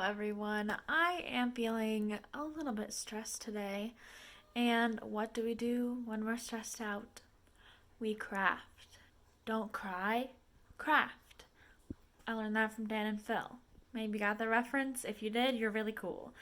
everyone. I am feeling a little bit stressed today. And what do we do when we're stressed out? We craft. Don't cry, craft. I learned that from Dan and Phil. Maybe you got the reference. If you did, you're really cool.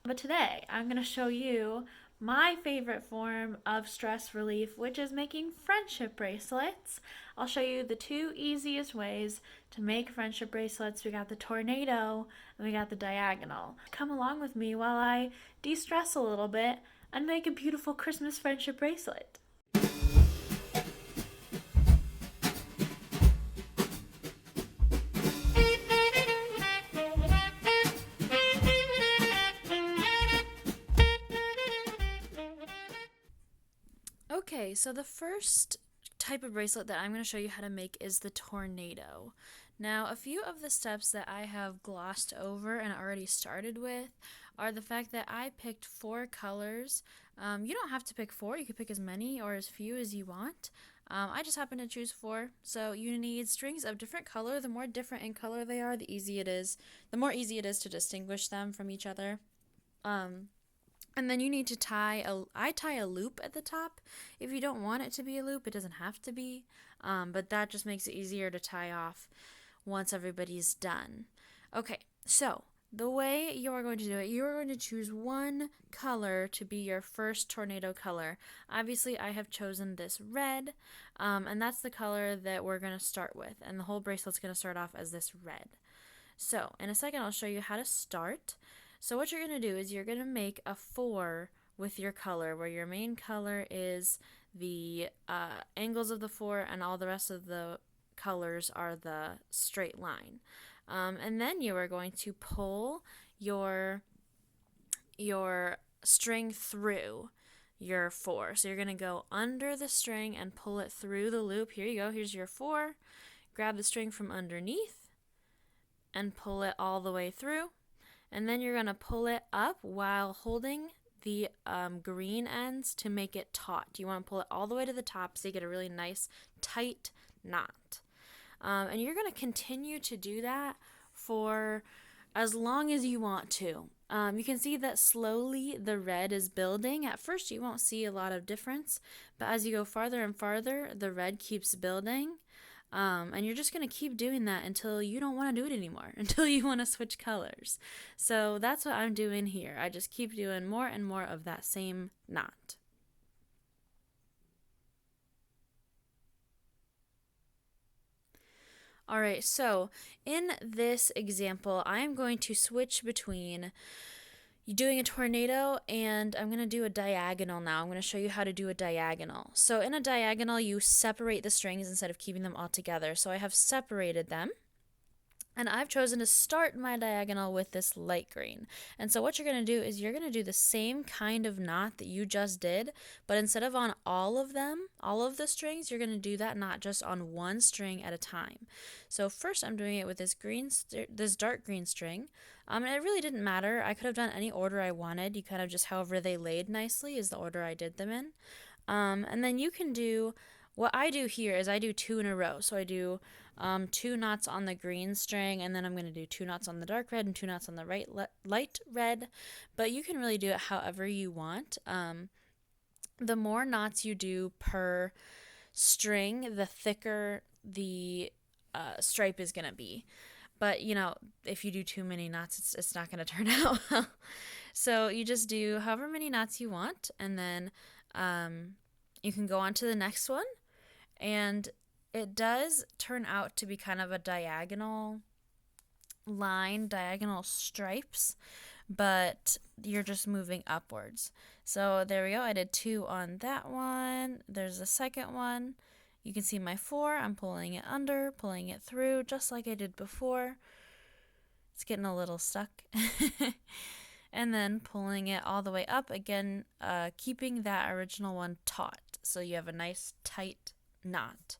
But today, I'm going to show you my favorite form of stress relief, which is making friendship bracelets. I'll show you the two easiest ways to make friendship bracelets. We got the tornado and we got the diagonal. Come along with me while I de-stress a little bit and make a beautiful Christmas friendship bracelet. Okay, so the first type of bracelet that I'm going to show you how to make is the tornado. Now, a few of the steps that I have glossed over and already started with are the fact that I picked 4 colors. You don't have to pick 4, you can pick as many or as few as you want. I just happen to choose 4, so you need strings of different color. The more different in color they are, the more easy it is to distinguish them from each other. And then you need to I tie a loop at the top. If you don't want it to be a loop, it doesn't have to be, but that just makes it easier to tie off once everybody's done. Okay, so the way you are going to do it, you are going to choose one color to be your first tornado color. Obviously, I have chosen this red, and that's the color that we're going to start with, and the whole bracelet's going to start off as this red. So, in a second, I'll show you how to start. So what you're going to do is you're going to make a 4 with your color, where your main color is the angles of the 4 and all the rest of the colors are the straight line. And then you are going to pull your string through your 4. So you're going to go under the string and pull it through the loop. Here you go. Here's your 4. Grab the string from underneath and pull it all the way through. And then you're going to pull it up while holding the green ends to make it taut. You want to pull it all the way to the top so you get a really nice tight knot. And you're going to continue to do that for as long as you want to. You can see that slowly the red is building. At first you won't see a lot of difference, but as you go farther and farther, the red keeps building. And you're just going to keep doing that until you don't want to do it anymore, until you want to switch colors. So that's what I'm doing here. I just keep doing more and more of that same knot. Alright, so in this example, I am going to switch between doing a tornado and I'm going to do a diagonal now. I'm going to show you how to do a diagonal. So in a diagonal, you separate the strings instead of keeping them all together. So I have separated them. And I've chosen to start my diagonal with this light green. And so what you're going to do is you're going to do the same kind of knot that you just did, but instead of on all of them, all of the strings, you're going to do that knot just on one string at a time. So first I'm doing it with this dark green string. And it really didn't matter. I could have done any order I wanted. You kind of just however they laid nicely is the order I did them in. And then you can do, what I do here is I do 2 in a row. So I do 2 knots on the green string, and then I'm going to do 2 knots on the dark red and 2 knots on the light red, but you can really do it however you want. The more knots you do per string, the thicker the stripe is going to be. But, you know, if you do too many knots, it's not going to turn out well. So you just do however many knots you want, and then you can go on to the next one. And it does turn out to be kind of a diagonal line, diagonal stripes, but you're just moving upwards. So there we go. I did 2 on that one. There's the second one. You can see my 4. I'm pulling it under, pulling it through, just like I did before. It's getting a little stuck. And then pulling it all the way up, again, keeping that original one taut. So you have a nice tight knot.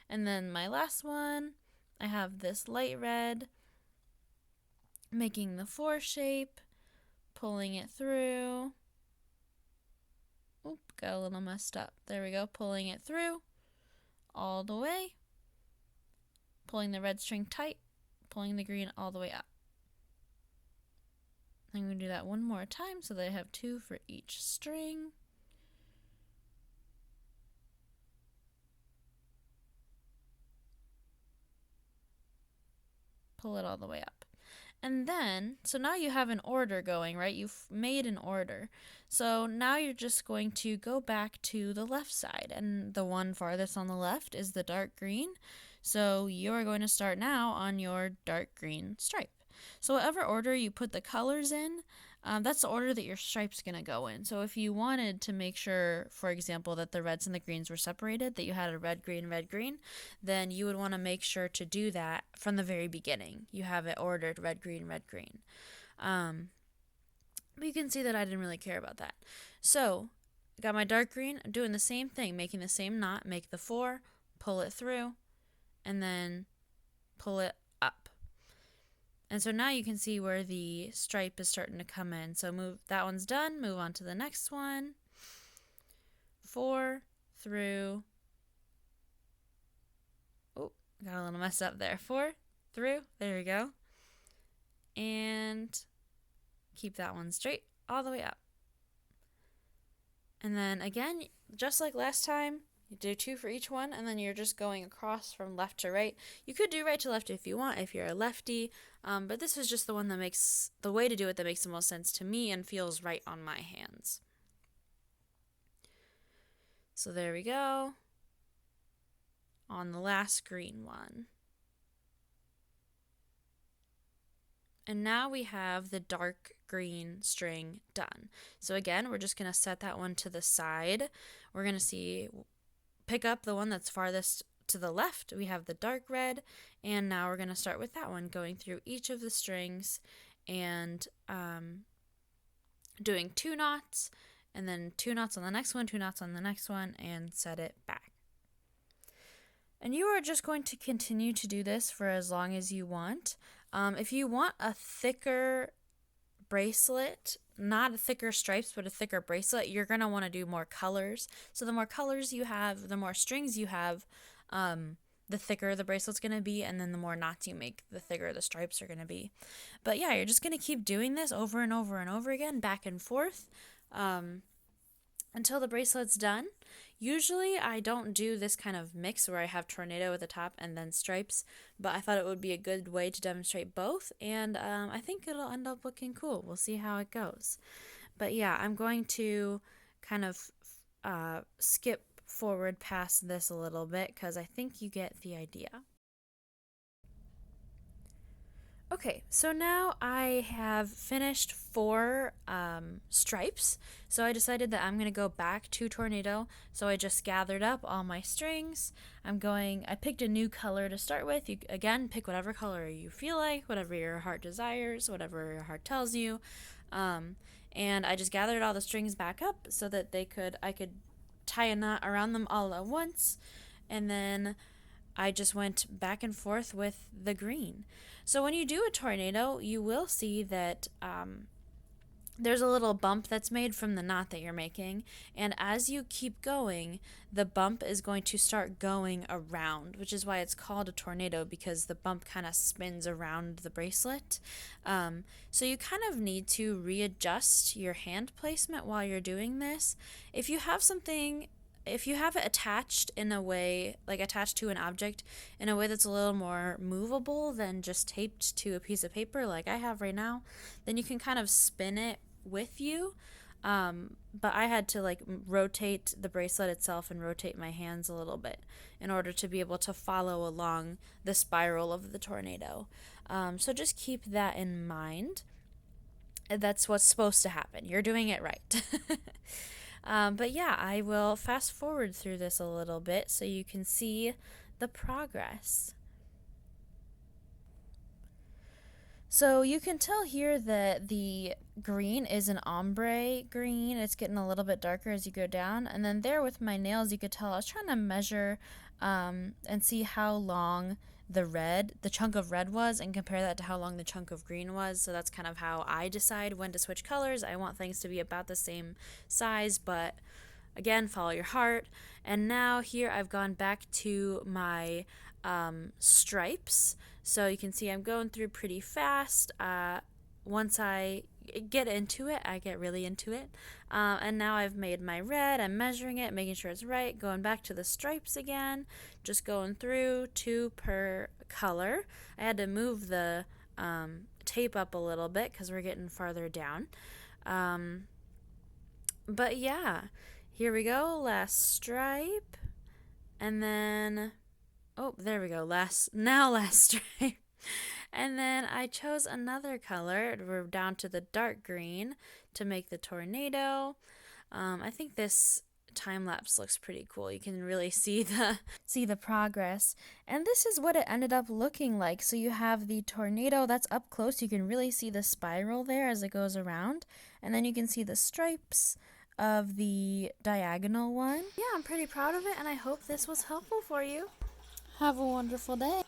And then my last one, I have this light red, making the 4 shape, pulling it through. Oop, got a little messed up. There we go, pulling it through all the way, pulling the red string tight, pulling the green all the way up. I'm going to do that one more time so that I have 2 for each string. Pull it all the way up. And then, so now you have an order going, right? You've made an order. So now you're just going to go back to the left side. And the one farthest on the left is the dark green. So you are going to start now on your dark green stripe. So whatever order you put the colors in, that's the order that your stripe's going to go in. So if you wanted to make sure, for example, that the reds and the greens were separated, that you had a red, green, then you would want to make sure to do that from the very beginning. You have it ordered red, green. But you can see that I didn't really care about that. So I got my dark green. I'm doing the same thing, making the same knot, make the 4, pull it through, and then pull it up. And so now you can see where the stripe is starting to come in. So move, that one's done, move on to the next one. 4 through, oh, got a little messed up there. 4 through, there we go. And keep that one straight all the way up. And then again, just like last time, you do 2 for each one, and then you're just going across from left to right. You could do right to left if you want, if you're a lefty, but this is just the one that makes, the way to do it that makes the most sense to me and feels right on my hands. So there we go, on the last green one. And now we have the dark green string done. So again, we're just going to set that one to the side. We're going to pick up the one that's farthest to the left. We have the dark red, and now we're going to start with that one, going through each of the strings and doing 2 knots, and then 2 knots on the next one, 2 knots on the next one, and set it back. And you are just going to continue to do this for as long as you want. If you want a thicker bracelet, not thicker stripes, but a thicker bracelet, you're going to want to do more colors. So the more colors you have, the more strings you have, the thicker the bracelet's going to be, and then the more knots you make, the thicker the stripes are going to be. But yeah, you're just going to keep doing this over and over and over again, back and forth, until the bracelet's done. Usually I don't do this kind of mix where I have tornado at the top and then stripes, but I thought it would be a good way to demonstrate both, and I think it'll end up looking cool. We'll see how it goes. But yeah, I'm going to kind of skip forward past this a little bit because I think you get the idea. Okay, so now I have finished 4 stripes, so I decided that I'm going to go back to tornado, so I just gathered up all my strings. I picked a new color to start with. You, again, pick whatever color you feel like, whatever your heart desires, whatever your heart tells you, and I just gathered all the strings back up so that I could tie a knot around them all at once, and then I just went back and forth with the green. So when you do a tornado, you will see that there's a little bump that's made from the knot that you're making, and as you keep going, the bump is going to start going around, which is why it's called a tornado, because the bump kind of spins around the bracelet. So you kind of need to readjust your hand placement while you're doing this. If you have it attached in a way, like attached to an object in a way that's a little more movable than just taped to a piece of paper like I have right now, then you can kind of spin it with you. But I had to rotate the bracelet itself and rotate my hands a little bit in order to be able to follow along the spiral of the tornado. So just keep that in mind. That's what's supposed to happen. You're doing it right. But yeah, I will fast forward through this a little bit so you can see the progress. So you can tell here that the green is an ombre green. It's getting a little bit darker as you go down. And then there with my nails, you could tell I was trying to measure and see how long the chunk of red was, and compare that to how long the chunk of green was. So that's kind of how I decide when to switch colors. I want things to be about the same size, but again, follow your heart. And now here I've gone back to my stripes. So you can see I'm going through pretty fast. once I get into it, I get really into it. And now I've made my red. I'm measuring it, making sure it's right, going back to the stripes again, just going through 2 per color. I had to move the tape up a little bit because we're getting farther down. But yeah, here we go, last stripe. And then, oh, there we go, last stripe. And then I chose another color. We're down to the dark green to make the tornado. I think this time lapse looks pretty cool. You can really see the progress. And this is what it ended up looking like. So you have the tornado that's up close. You can really see the spiral there as it goes around. And then you can see the stripes of the diagonal one. Yeah, I'm pretty proud of it, and I hope this was helpful for you. Have a wonderful day.